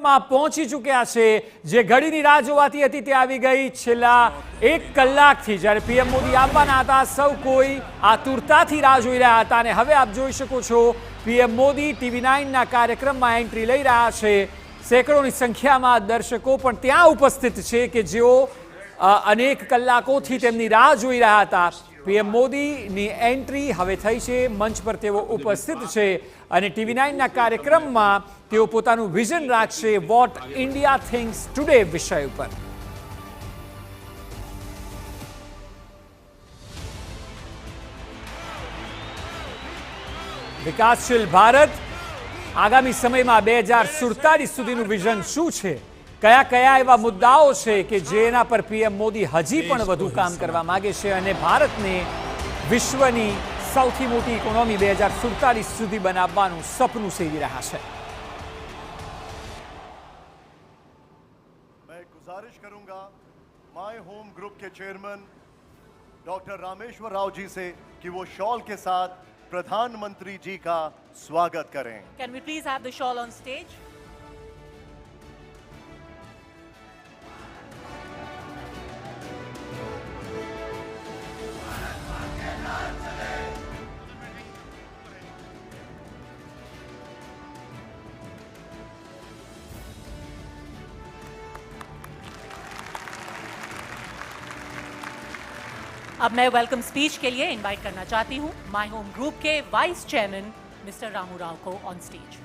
કાર્યક્રમમાં પહોંચી ચૂક્યા છે। જે ઘડીની રાહ જોવાતી હતી તે આવી ગઈ। છેલ્લા 1 કલાકથી જ્યારે પીએમ મોદી આવવાના હતા, સૌ કોઈ આતુરતાથી રાહ જોઈ રહ્યા હતા અને હવે આપ જોઈ શકો છો પીએમ મોદી TV9ના કાર્યક્રમમાં એન્ટ્રી લઈ રહ્યા છે। સેંકડોની સંખ્યામાં દર્શકો પણ ત્યાં ઉપસ્થિત છે કે જેઓ અનેક કલાકોથી તેમની રાહ જોઈ રહ્યા હતા। પીએમ મોદીની એન્ટ્રી હવે થઈ છે, મંચ પર તેઓ ઉપસ્થિત છે અને TV9ના કાર્યક્રમમાં તેઓ પોતાનું વિઝન રાખશે વોટ ઇન્ડિયા થિંક્સ ટુડે વિષય ઉપર। વિકાસશીલ ભારત આગામી સમયમાં 2047 સુધીનું વિઝન શું છે, કયા કયા એવા મુદ્દાઓ છે કે જેના પર પીએમ મોદી હજી પણ વધુ કામ કરવા માંગે છે અને ભારતને વિશ્વની સૌથી મોટી ઇકોનોમી 2047 સુધી બનાવવાનું સપનું સેવી રહ્યા છે। मैं गुजारिश करूंगा माय होम ग्रुप के चेयरमैन डॉक्टर रामेश्वर राव जी से कि वो शॉल के साथ प्रधानमंत्री जी का स्वागत करें। Can we please have the shawl on stage? अब मैं वेलकम स्पीच के लिए इनवाइट करना चाहती हूं माय होम ग्रुप के vice chairman mister Ramu Rao को ऑन स्टेज।